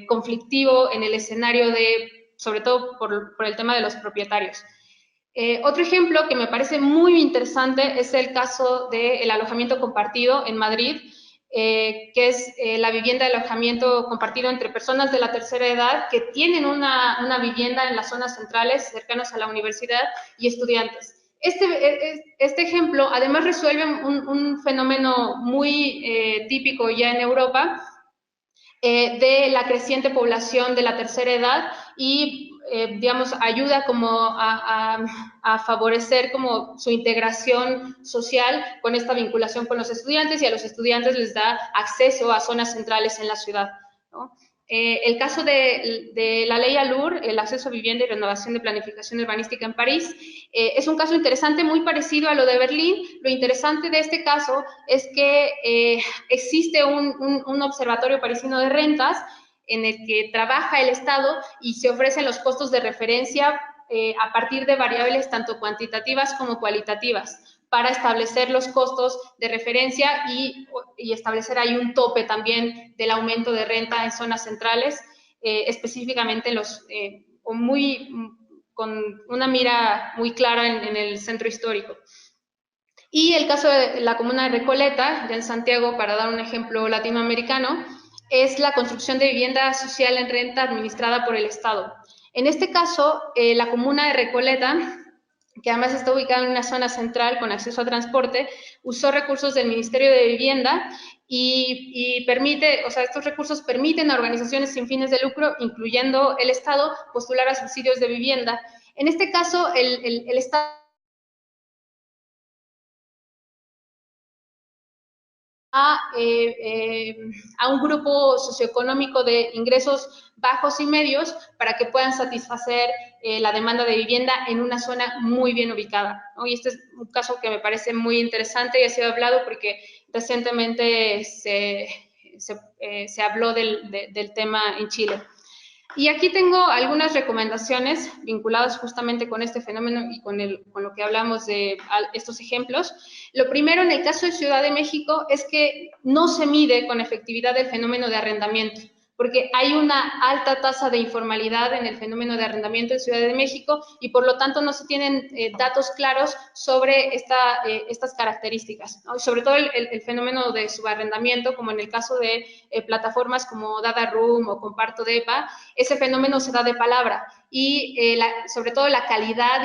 conflictivo en el escenario sobre todo por el tema de los propietarios. Otro ejemplo que me parece muy interesante es el caso del alojamiento compartido en Madrid, que es la vivienda de alojamiento compartido entre personas de la tercera edad que tienen una vivienda en las zonas centrales cercanas a la universidad y estudiantes. Este ejemplo además resuelve un fenómeno muy típico ya en Europa, de la creciente población de la tercera edad, y digamos, ayuda como a favorecer como su integración social con esta vinculación con los estudiantes, y a los estudiantes les da acceso a zonas centrales en la ciudad, ¿no? El caso de la ley ALUR, el acceso a vivienda y renovación de planificación urbanística en París, es un caso interesante, muy parecido a lo de Berlín. Lo interesante de este caso es que existe un observatorio parisino de rentas en el que trabaja el Estado y se ofrecen los costos de referencia a partir de variables tanto cuantitativas como cualitativas, para establecer los costos de referencia y establecer ahí un tope también del aumento de renta en zonas centrales, específicamente con una mira muy clara en el centro histórico. Y el caso de la comuna de Recoleta, ya en Santiago, para dar un ejemplo latinoamericano, es la construcción de vivienda social en renta administrada por el Estado. En este caso, la comuna de Recoleta, que además está ubicada en una zona central con acceso a transporte, usó recursos del Ministerio de Vivienda y estos recursos permiten a organizaciones sin fines de lucro, incluyendo el Estado, postular a subsidios de vivienda. En este caso, el Estado a un grupo socioeconómico de ingresos bajos y medios para que puedan satisfacer la demanda de vivienda en una zona muy bien ubicada, ¿no? Y este es un caso que me parece muy interesante y ha sido hablado porque recientemente se habló del tema en Chile. Y aquí tengo algunas recomendaciones vinculadas justamente con este fenómeno y con lo que hablamos de estos ejemplos. Lo primero, en el caso de Ciudad de México, es que no se mide con efectividad el fenómeno de arrendamiento, porque hay una alta tasa de informalidad en el fenómeno de arrendamiento en Ciudad de México y por lo tanto no se tienen datos claros sobre estas características, ¿no? Sobre todo el fenómeno de subarrendamiento, como en el caso de plataformas como Dada Room o Comparto Depa, ese fenómeno se da de palabra y sobre todo la calidad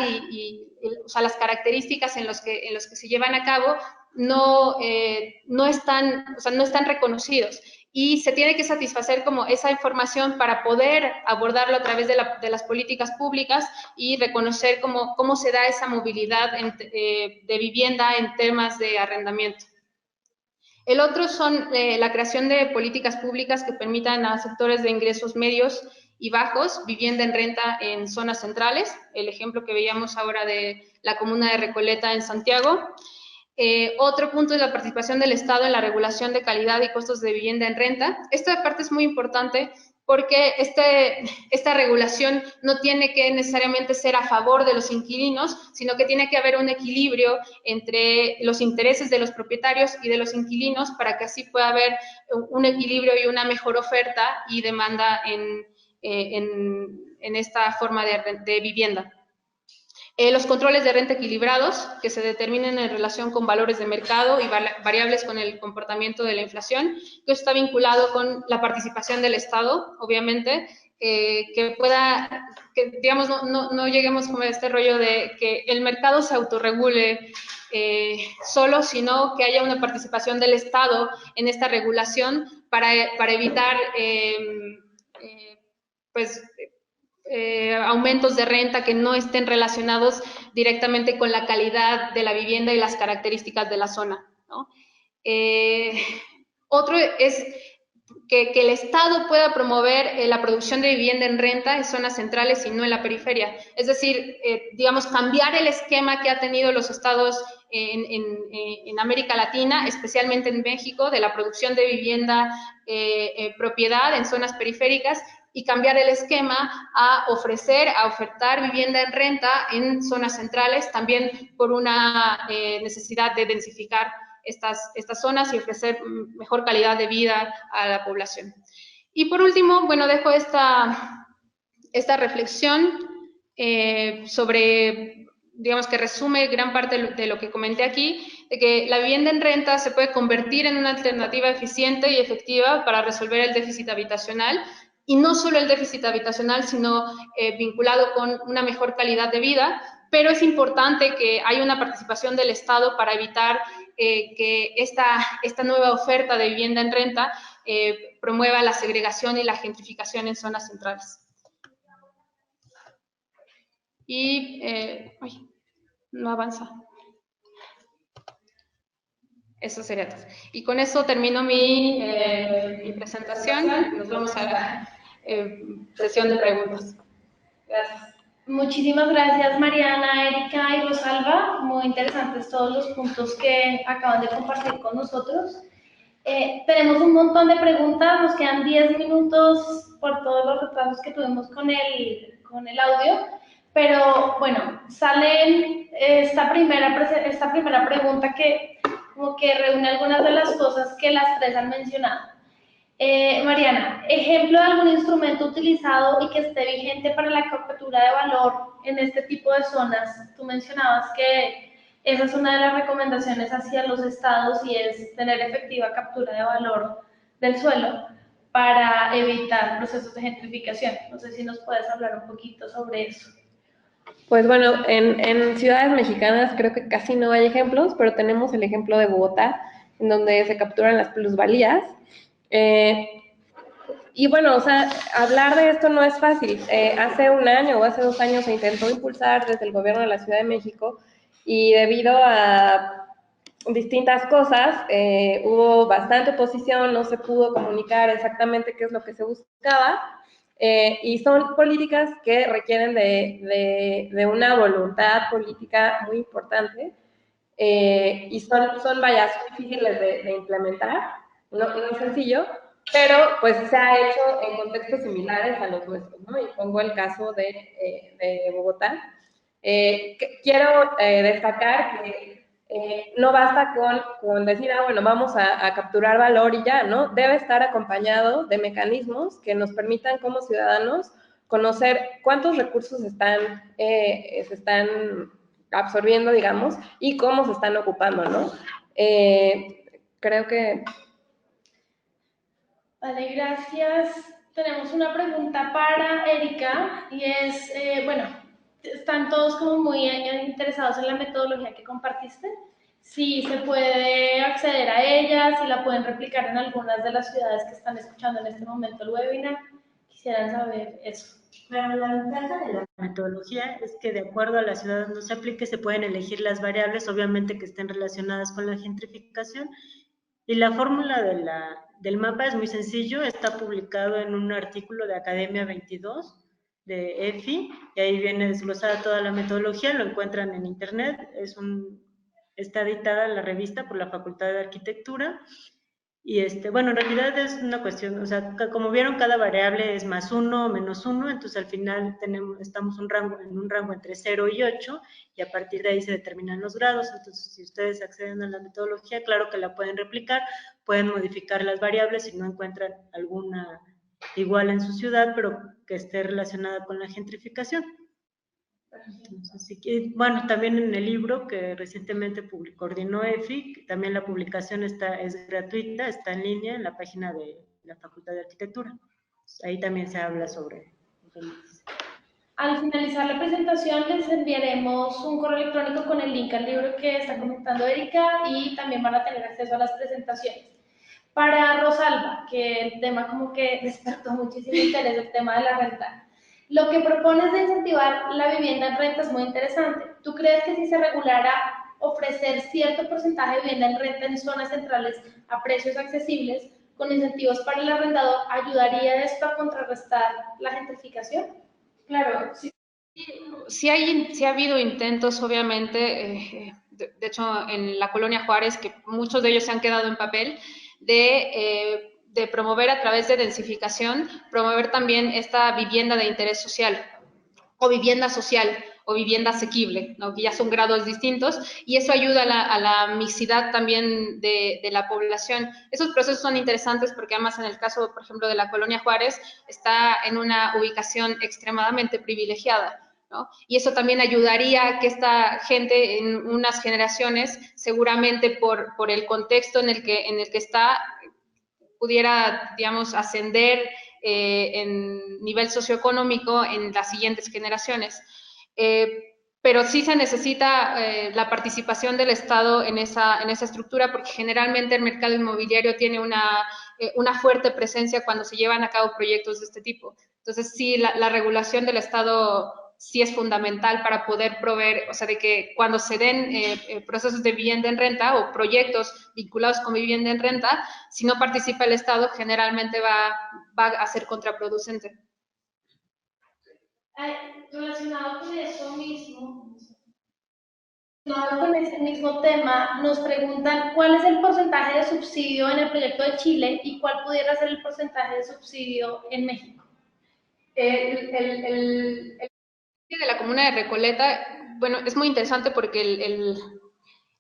o sea, las características en los que se llevan a cabo no están reconocidos y se tiene que satisfacer como esa información para poder abordarlo a través de las políticas públicas y reconocer cómo se da esa movilidad de vivienda en temas de arrendamiento. El otro son la creación de políticas públicas que permitan a sectores de ingresos medios y bajos vivienda en renta en zonas centrales, el ejemplo que veíamos ahora de la comuna de Recoleta en Santiago. Otro punto es la participación del Estado en la regulación de calidad y costos de vivienda en renta. Esta parte es muy importante porque esta regulación no tiene que necesariamente ser a favor de los inquilinos, sino que tiene que haber un equilibrio entre los intereses de los propietarios y de los inquilinos para que así pueda haber un equilibrio y una mejor oferta y demanda en esta forma de vivienda. Los controles de renta equilibrados, que se determinen en relación con valores de mercado y variables con el comportamiento de la inflación, que está vinculado con la participación del Estado, obviamente, que digamos, no lleguemos como a este rollo de que el mercado se autorregule solo, sino que haya una participación del Estado en esta regulación para evitar, pues, aumentos de renta que no estén relacionados directamente con la calidad de la vivienda y las características de la zona, ¿no? Otro es que el Estado pueda promover la producción de vivienda en renta en zonas centrales y no en la periferia. Es decir, digamos, cambiar el esquema que ha tenido los estados en América Latina, especialmente en México, de la producción de vivienda propiedad en zonas periféricas, y cambiar el esquema a ofertar vivienda en renta en zonas centrales, también por una necesidad de densificar estas zonas y ofrecer mejor calidad de vida a la población. Y por último, bueno, dejo esta reflexión sobre, digamos, que resume gran parte de lo que comenté aquí, de que la vivienda en renta se puede convertir en una alternativa eficiente y efectiva para resolver el déficit habitacional, y no solo el déficit habitacional, sino vinculado con una mejor calidad de vida, pero es importante que haya una participación del Estado para evitar que esta nueva oferta de vivienda en renta promueva la segregación y la gentrificación en zonas centrales. Y, no avanza. Eso sería todo. Y con eso termino mi presentación. Nos vemos a la sesión de preguntas. Gracias. Muchísimas gracias, Mariana, Erika y Rosalba. Muy interesantes todos los puntos que acaban de compartir con nosotros. Tenemos un montón de preguntas, nos quedan 10 minutos por todos los retrasos que tuvimos con el audio, pero bueno, sale esta primera pregunta que como que reúne algunas de las cosas que las tres han mencionado. Mariana, ejemplo de algún instrumento utilizado y que esté vigente para la captura de valor en este tipo de zonas. Tú mencionabas que esa es una de las recomendaciones hacia los estados y es tener efectiva captura de valor del suelo para evitar procesos de gentrificación. No sé si nos puedes hablar un poquito sobre eso. Pues bueno, en ciudades mexicanas creo que casi no hay ejemplos, pero tenemos el ejemplo de Bogotá, en donde se capturan las plusvalías. Y bueno, o sea, hablar de esto no es fácil. Hace un año o hace 2 años se intentó impulsar desde el gobierno de la Ciudad de México y debido a distintas cosas, hubo bastante oposición, no se pudo comunicar exactamente qué es lo que se buscaba, y son políticas que requieren de una voluntad política muy importante, y son vallas difíciles de implementar, no es sencillo, pero pues se ha hecho en contextos similares a los nuestros, ¿no? Y pongo el caso de Bogotá. Quiero destacar que no basta con decir, bueno, vamos a capturar valor y ya, ¿no? Debe estar acompañado de mecanismos que nos permitan como ciudadanos conocer cuántos recursos se están absorbiendo, digamos, y cómo se están ocupando, ¿no? Creo que... Vale, gracias. Tenemos una pregunta para Erika y es, bueno, están todos como muy interesados en la metodología que compartiste. Si se puede acceder a ella, si la pueden replicar en algunas de las ciudades que están escuchando en este momento el webinar. Quisieran saber eso. Claro, la ventaja de la metodología es que de acuerdo a la ciudad donde se aplique se pueden elegir las variables, obviamente que estén relacionadas con la gentrificación, y la fórmula del mapa es muy sencillo, está publicado en un artículo de Academia 22 de EFI, y ahí viene desglosada toda la metodología, lo encuentran en internet, está editada la revista por la Facultad de Arquitectura. Y bueno, en realidad es una cuestión, o sea, como vieron, cada variable es +1 o -1, entonces al final estamos en un rango entre 0 y 8, y a partir de ahí se determinan los grados. Entonces, si ustedes acceden a la metodología, claro que la pueden replicar, pueden modificar las variables si no encuentran alguna igual en su ciudad, pero que esté relacionada con la gentrificación. Entonces, bueno, también en el libro que recientemente coordinó EFI, también la publicación es gratuita, está en línea en la página de la Facultad de Arquitectura. Ahí también se habla sobre... Al finalizar la presentación les enviaremos un correo electrónico con el link al libro que está comentando Erika y también van a tener acceso a las presentaciones. Para Rosalba, que el tema como que despertó muchísimo interés, el tema de la renta. Lo que propones de incentivar la vivienda en renta es muy interesante. ¿Tú crees que si se regulara ofrecer cierto porcentaje de vivienda en renta en zonas centrales a precios accesibles, con incentivos para el arrendador, ayudaría esto a contrarrestar la gentrificación? Claro, sí ha habido intentos, obviamente, de hecho en la Colonia Juárez, que muchos de ellos se han quedado en papel, de promover a través de densificación, promover también esta vivienda de interés social o vivienda social o vivienda asequible, ¿no? Que ya son grados distintos, y eso ayuda a la mixidad también de la población. Esos procesos son interesantes porque además en el caso, por ejemplo, de la Colonia Juárez, está en una ubicación extremadamente privilegiada, ¿no? Y eso también ayudaría a que esta gente en unas generaciones, seguramente por el contexto en el que está, pudiera, digamos, ascender en nivel socioeconómico en las siguientes generaciones. Pero sí se necesita la participación del Estado en esa estructura, porque generalmente el mercado inmobiliario tiene una fuerte presencia cuando se llevan a cabo proyectos de este tipo. Entonces, sí, la regulación del Estado sí es fundamental para poder proveer, o sea, de que cuando se den procesos de vivienda en renta o proyectos vinculados con vivienda en renta, si no participa el Estado, generalmente va a ser contraproducente. Relacionado con eso mismo, con ese mismo tema, nos preguntan cuál es el porcentaje de subsidio en el proyecto de Chile y cuál pudiera ser el porcentaje de subsidio en México. De la comuna de Recoleta, bueno, es muy interesante porque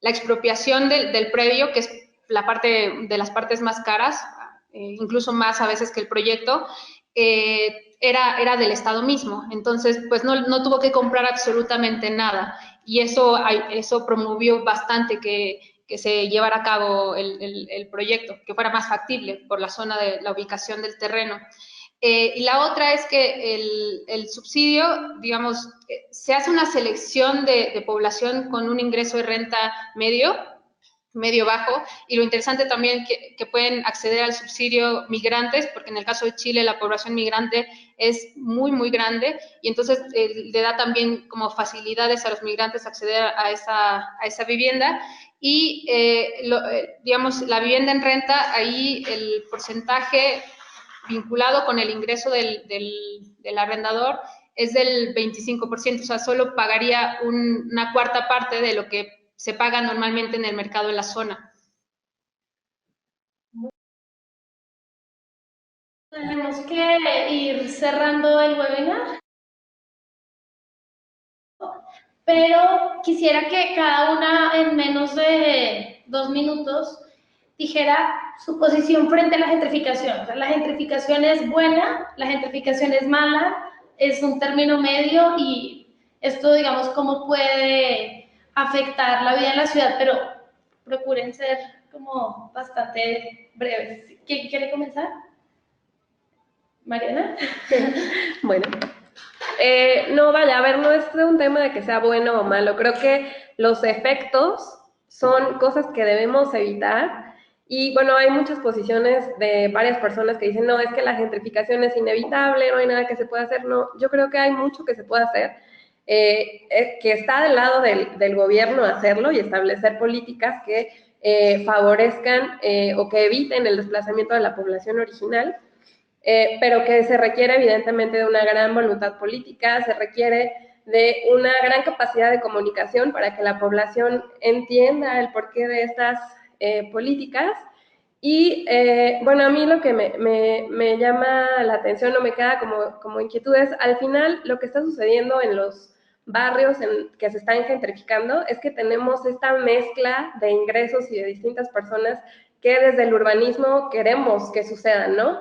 la expropiación del predio, que es la parte de las partes más caras, incluso más a veces que el proyecto, era del Estado mismo. Entonces, pues no tuvo que comprar absolutamente nada. Y eso promovió bastante que se llevara a cabo el proyecto, que fuera más factible por la zona de la ubicación del terreno. Y la otra es que el subsidio, digamos, se hace una selección de población con un ingreso de renta medio, medio bajo, y lo interesante también que pueden acceder al subsidio migrantes, porque en el caso de Chile la población migrante es muy, muy grande, y entonces le da también como facilidades a los migrantes acceder a esa vivienda, y digamos, la vivienda en renta, ahí el porcentaje vinculado con el ingreso del arrendador es del 25%, o sea, solo pagaría una cuarta parte de lo que se paga normalmente en el mercado en la zona. Tenemos que ir cerrando el webinar, pero quisiera que cada una en menos de 2 minutos dijera su posición frente a la gentrificación. O sea, la gentrificación es buena, la gentrificación es mala, es un término medio y esto, digamos, cómo puede afectar la vida en la ciudad, pero procuren ser como bastante breves. ¿Quién quiere comenzar? ¿Mariana? Bueno, no, vaya, a ver, no es un tema de que sea bueno o malo, creo que los efectos son cosas que debemos evitar y bueno, hay muchas posiciones de varias personas que dicen, no, es que la gentrificación es inevitable, no hay nada que se pueda hacer, no, yo creo que hay mucho que se puede hacer, que está del lado del gobierno hacerlo y establecer políticas que favorezcan o que eviten el desplazamiento de la población original. Pero que se requiere evidentemente de una gran voluntad política, se requiere de una gran capacidad de comunicación para que la población entienda el porqué de estas políticas. Y bueno, a mí lo que me llama la atención o me queda como inquietud es, al final, lo que está sucediendo en los barrios que se están gentrificando es que tenemos esta mezcla de ingresos y de distintas personas que desde el urbanismo queremos que sucedan, ¿no?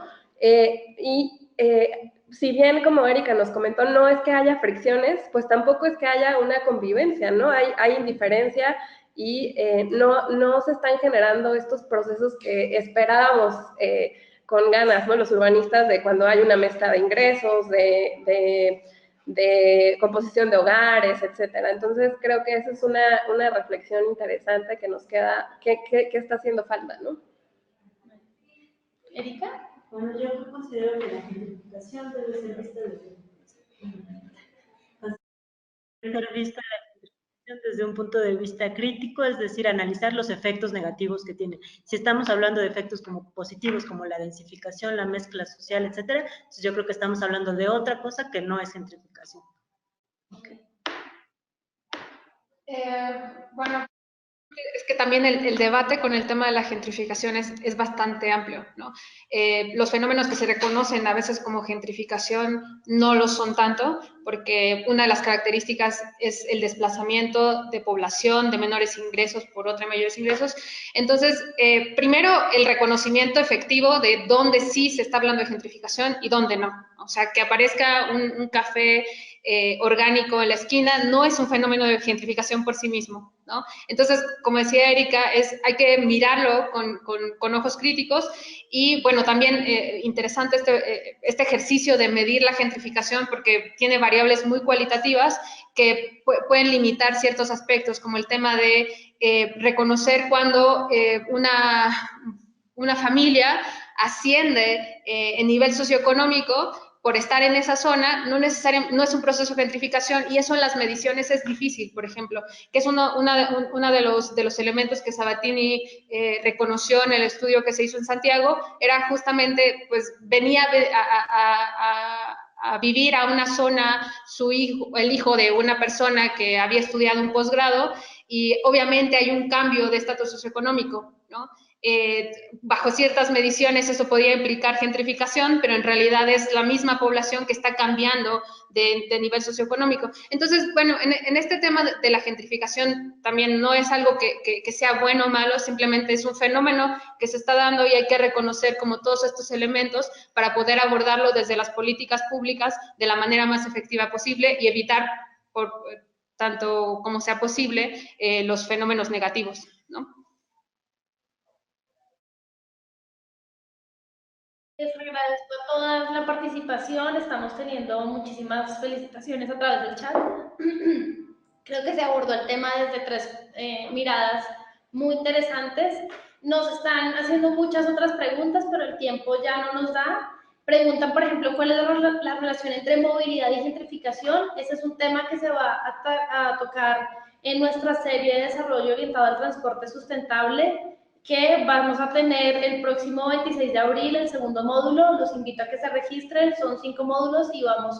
Si bien, como Erika nos comentó, no es que haya fricciones, pues tampoco es que haya una convivencia, ¿no? Hay indiferencia y no se están generando estos procesos que esperábamos con ganas, ¿no? Los urbanistas de cuando hay una mezcla de ingresos, de composición de hogares, etcétera. Entonces, creo que esa es una reflexión interesante que nos queda, que está haciendo falta, ¿no? ¿Erika? Bueno, yo considero que la gentrificación debe ser vista desde un punto de vista crítico, es decir, analizar los efectos negativos que tiene. Si estamos hablando de efectos como positivos, como la densificación, la mezcla social, etcétera, entonces yo creo que estamos hablando de otra cosa que no es gentrificación. Okay. Bueno, es que también el debate con el tema de la gentrificación es bastante amplio, ¿no? Los fenómenos que se reconocen a veces como gentrificación no lo son tanto, porque una de las características es el desplazamiento de población de menores ingresos por otra de mayores ingresos. Entonces, primero, el reconocimiento efectivo de dónde sí se está hablando de gentrificación y dónde no. O sea, que aparezca un café orgánico en la esquina no es un fenómeno de gentrificación por sí mismo, ¿no? Entonces, como decía Erika, hay que mirarlo con ojos críticos y, bueno, también interesante este ejercicio de medir la gentrificación porque tiene variables muy cualitativas que pueden limitar ciertos aspectos, como el tema de reconocer cuando una familia asciende en nivel socioeconómico por estar en esa zona, no es un proceso de gentrificación y eso en las mediciones es difícil, por ejemplo, que es uno de los elementos que Sabatini reconoció en el estudio que se hizo en Santiago, era justamente, pues, venía a vivir a una zona el hijo de una persona que había estudiado un posgrado y obviamente hay un cambio de estatus socioeconómico, ¿no? Bajo ciertas mediciones eso podría implicar gentrificación, pero en realidad es la misma población que está cambiando de nivel socioeconómico. Entonces, bueno, en este tema de la gentrificación también no es algo que sea bueno o malo, simplemente es un fenómeno que se está dando y hay que reconocer como todos estos elementos para poder abordarlo desde las políticas públicas de la manera más efectiva posible y evitar, por tanto como sea posible, los fenómenos negativos, ¿no? Les agradezco a todas la participación, estamos teniendo muchísimas felicitaciones a través del chat. Creo que se abordó el tema desde tres miradas muy interesantes. Nos están haciendo muchas otras preguntas, pero el tiempo ya no nos da. Preguntan, por ejemplo, cuál es la relación entre movilidad y gentrificación. Ese es un tema que se va a tocar en nuestra serie de desarrollo orientado al transporte sustentable, que vamos a tener el próximo 26 de abril, el segundo módulo. Los invito a que se registren, son 5 módulos y vamos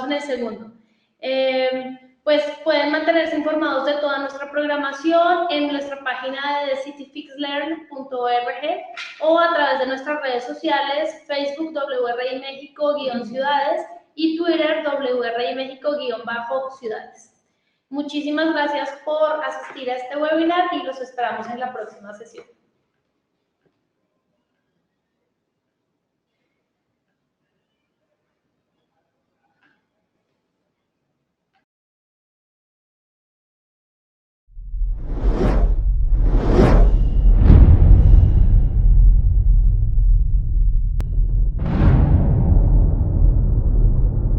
en el segundo. Pues pueden mantenerse informados de toda nuestra programación en nuestra página de cityfixlearn.org o a través de nuestras redes sociales, Facebook WRI México-Ciudades y Twitter WRI México-Ciudades. Muchísimas gracias por asistir a este webinar y los esperamos en la próxima sesión.